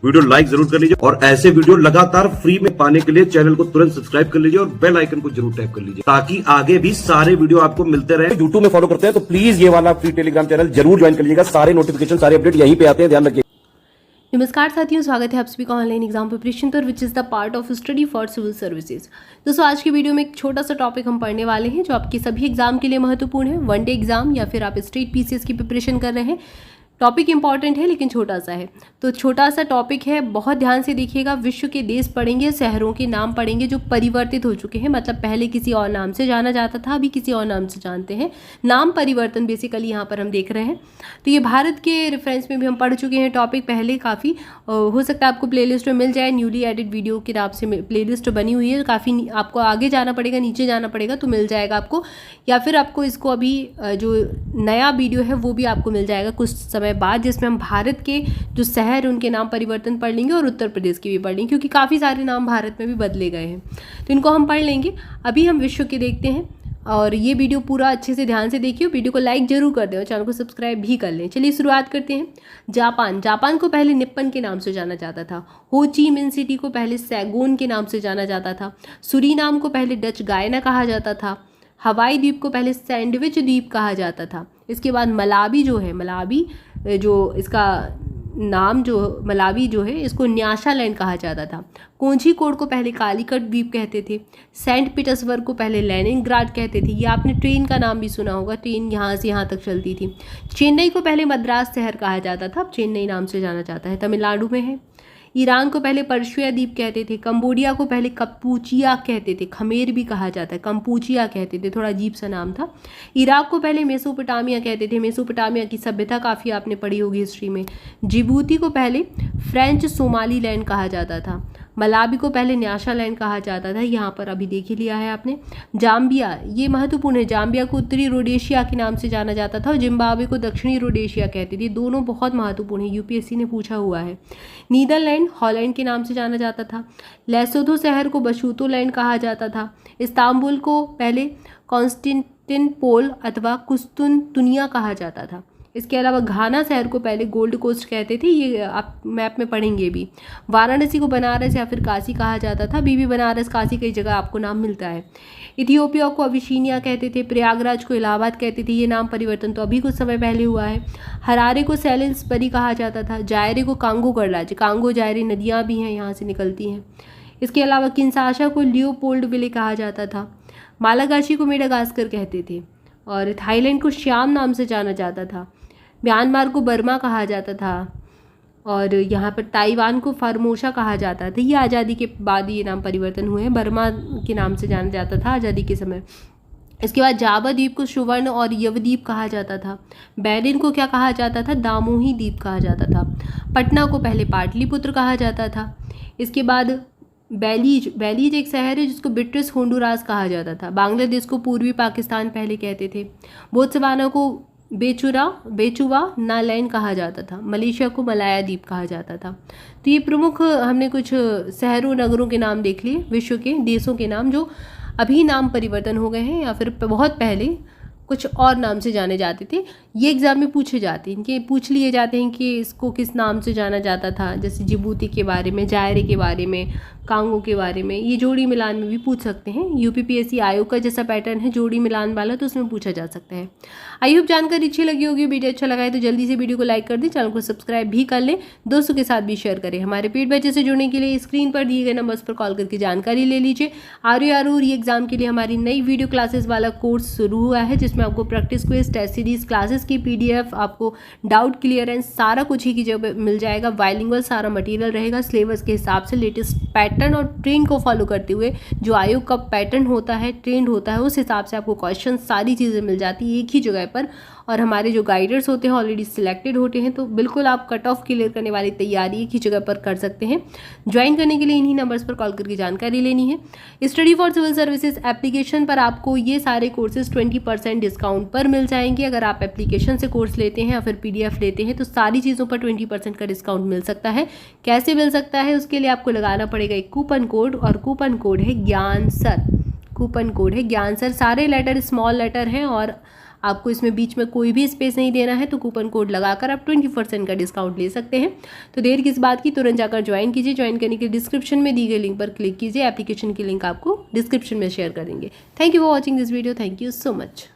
Video like जरूर कर लीजिए और ऐसे वीडियो लगातार फ्री में पाने के लिए चैनल को तुरंत सब्सक्राइब कर लीजिए और बेल आइकन को जरूर टैप कर लीजिए ताकि आगे भी सारे वीडियो आपको मिलते रहे। यूट्यूब में फॉलो करते हैं तो प्लीज ये वाला फ्री टेलीग्राम चैनल जरूर ज्वाइन कर लीजिएगा। सारे नोटिफिकेशन सारे अपडेट यहीं पे आते हैं, ध्यान रखिए। नमस्कार साथियों, स्वागत है आप सभी का ऑनलाइन एग्जाम प्रिपरेशन पर which is the part of study for civil services. दोस्तों आज की वीडियो में एक छोटा सा टॉपिक हम पढ़ने वाले हैं जो आपके सभी एग्जाम के लिए महत्वपूर्ण है। वनडे एग्जाम या फिर आप स्टेट पीसीएस की प्रिपरेशन कर रहे हैं, टॉपिक इंपॉर्टेंट है लेकिन छोटा सा है। तो छोटा सा टॉपिक है, बहुत ध्यान से देखिएगा। विश्व के देश पढ़ेंगे, शहरों के नाम पढ़ेंगे जो परिवर्तित हो चुके हैं, मतलब पहले किसी और नाम से जाना जाता था, अभी किसी और नाम से जानते हैं। नाम परिवर्तन बेसिकली यहाँ पर हम देख रहे हैं। तो ये भारत के रेफरेंस में भी हम पढ़ चुके हैं टॉपिक पहले काफ़ी। हो सकता है आपको प्लेलिस्ट में मिल जाए, न्यूली एडिट वीडियो के नाम से प्लेलिस्ट बनी हुई है। काफ़ी आपको आगे जाना पड़ेगा, नीचे जाना पड़ेगा तो मिल जाएगा आपको, या फिर आपको इसको अभी जो नया वीडियो है वो भी आपको मिल जाएगा कुछ समय बाद, जिसमें हम भारत के जो शहर उनके नाम परिवर्तन पढ़ लेंगे और उत्तर प्रदेश के भी पढ़ लेंगे, क्योंकि काफ़ी सारे नाम भारत में भी बदले गए हैं तो इनको हम पढ़ लेंगे। अभी हम विश्व के देखते हैं और ये वीडियो पूरा अच्छे से ध्यान से देखिए, वीडियो को लाइक जरूर कर दें और चैनल को सब्सक्राइब भी कर लें। चलिए शुरुआत करते हैं। जापान को पहले निप्पन के नाम से जाना जाता था। हो ची मिन सिटी को पहले सैगोन के नाम से जाना जाता था। सूरीनाम को पहले डच गायना कहा जाता था। हवाई द्वीप को पहले सैंडविच द्वीप कहा जाता था। इसके बाद मलावी जो है, मलावी जो इसका नाम जो मलावी जो है, इसको न्याशालैंड कहा जाता था। कोझीकोड को पहले कालीकट द्वीप कहते थे। सेंट पीटर्सबर्ग को पहले लेनिनग्राड कहते थे। ये आपने ट्रेन का नाम भी सुना होगा, ट्रेन यहाँ से यहाँ तक चलती थी। चेन्नई को पहले मद्रास शहर कहा जाता था, अब चेन्नई नाम से जाना जाता है, तमिलनाडु में है। ईरान को पहले पर्शिया द्वीप कहते थे। कंबोडिया को पहले कपूचिया कहते थे, खमेर भी कहा जाता है, कंपूचिया कहते थे, थोड़ा अजीब सा नाम था। इराक को पहले मेसोपोटामिया कहते थे, मेसोपोटामिया की सभ्यता काफ़ी आपने पढ़ी होगी हिस्ट्री में। जिबूती को पहले फ्रेंच सोमालीलैंड कहा जाता था। मलावी को पहले न्याशालैंड कहा जाता था, यहाँ पर अभी देख ही लिया है आपने। जाम्बिया, ये महत्वपूर्ण है, जाम्बिया को उत्तरी रोडेशिया के नाम से जाना जाता था और जिम्बाब्वे को दक्षिणी रोडेशिया कहते थे। दोनों बहुत महत्वपूर्ण है, यूपीएससी ने पूछा हुआ है। नीदरलैंड हॉलैंड के नाम से जाना जाता था। लेसोथो शहर को बशूतोलैंड कहा जाता था। इस्तांबुल को पहले कॉन्स्टेंटिनोपल अथवा कुस्तुनतुनिया कहा जाता था। इसके अलावा घाना शहर को पहले गोल्ड कोस्ट कहते थे, ये आप मैप में पढ़ेंगे भी। वाराणसी को बनारस या फिर काशी कहा जाता था, अभी भी बनारस काशी कई जगह आपको नाम मिलता है। इथियोपिया को अबिशीनिया कहते थे। प्रयागराज को इलाहाबाद कहते थे, ये नाम परिवर्तन तो अभी कुछ समय पहले हुआ है। हरारे को सेलिसबरी कहा जाता था। जायरे को कांगो गणराज्य, कांगो जायरे नदियाँ भी हैं यहाँ से निकलती हैं। इसके अलावा किंशासा को लियोपोल्डविले कहा जाता था। मालागाशी को मेडागास्कर कहते थे और थाईलैंड को श्याम नाम से जाना जाता था। म्यांमार को बर्मा कहा जाता था और यहाँ पर ताइवान को फार्मोसा कहा जाता था। ये आज़ादी के बाद ये नाम परिवर्तन हुए हैं, बर्मा के नाम से जाना जाता था आज़ादी के समय। इसके बाद जावा द्वीप को सुवर्ण और यवद्वीप कहा जाता था। बैरिन को क्या कहा जाता था, दामोही द्वीप कहा जाता था। पटना को पहले पाटलिपुत्र कहा जाता था। इसके बाद बेलीज एक शहर है जिसको ब्रिटिश होंडुरास कहा जाता था। बांग्लादेश को पूर्वी पाकिस्तान पहले कहते थे। बोत्सवाना को बेचुवा नालैंड कहा जाता था। मलेशिया को मलाया द्वीप कहा जाता था। तो ये प्रमुख हमने कुछ शहरों नगरों के नाम देख लिए, विश्व के देशों के नाम जो अभी नाम परिवर्तन हो गए हैं या फिर बहुत पहले कुछ और नाम से जाने जाते थे। ये एग्जाम में पूछे जाते हैं, इनके पूछ लिए जाते हैं कि इसको किस नाम से जाना जाता था, जैसे जिबूती के बारे में, जायरे के बारे में, कांगो के बारे में। ये जोड़ी मिलान में भी पूछ सकते हैं। यूपीपीएससी आयोग का जैसा पैटर्न है जोड़ी मिलान वाला, तो उसमें पूछा जा सकता है। आई होप जानकारी अच्छी लगी होगी, वीडियो अच्छा लगा है तो जल्दी से वीडियो को लाइक कर दें, चैनल को सब्सक्राइब भी कर लें, दोस्तों के साथ भी शेयर करें। हमारे पेड बैचेस से जुड़ने के लिए स्क्रीन पर दिए गए नंबर्स पर कॉल करके जानकारी ले लीजिए। आर एग्जाम के लिए हमारी नई वीडियो क्लासेस वाला कोर्स शुरू हुआ है, जिसमें आपको practice quiz, test series, classes की PDF, आपको डाउट क्लियरेंस सारा कुछ ही की जगह मिल जाएगा। बाइलिंगुअल सारा मटेरियल रहेगा, सिलेबस के हिसाब से लेटेस्ट पैटर्न और ट्रेंड को फॉलो करते हुए जो आयोग का पैटर्न होता है, ट्रेंड होता है, उस हिसाब से आपको क्वेश्चन सारी चीज़ें मिल जाती है एक ही जगह पर। और हमारे जो गाइडर्स होते हैं ऑलरेडी सिलेक्टेड होते हैं, तो बिल्कुल आप कट ऑफ क्लियर करने वाली तैयारी एक ही जगह पर कर सकते हैं। ज्वाइन करने के लिए इन्हीं नंबर्स पर कॉल करके जानकारी लेनी है। Study for civil services application पर आपको ये सारे कोर्सेज 20% डिस्काउंट पर मिल जाएंगे। अगर आप एप्लीकेशन से कोर्स लेते हैं या फिर PDF लेते हैं तो सारी चीज़ों पर 20% का डिस्काउंट मिल सकता है। कैसे मिल सकता है, उसके लिए आपको लगाना पड़ेगा एक कूपन कोड, और कूपन कोड है ज्ञान सर। कूपन कोड है ज्ञान सर, सारे लेटर स्मॉल लेटर हैं और आपको इसमें बीच में कोई भी स्पेस नहीं देना है, तो कूपन कोड लगाकर आप 20% का डिस्काउंट ले सकते हैं। तो देर किस बात की, तुरंत जाकर ज्वाइन कीजिए। ज्वाइन करने के डिस्क्रिप्शन में दी गई लिंक पर क्लिक कीजिए। एप्लीकेशन की लिंक आपको डिस्क्रिप्शन में शेयर करेंगे। Thank you for watching this video. Thank you so much.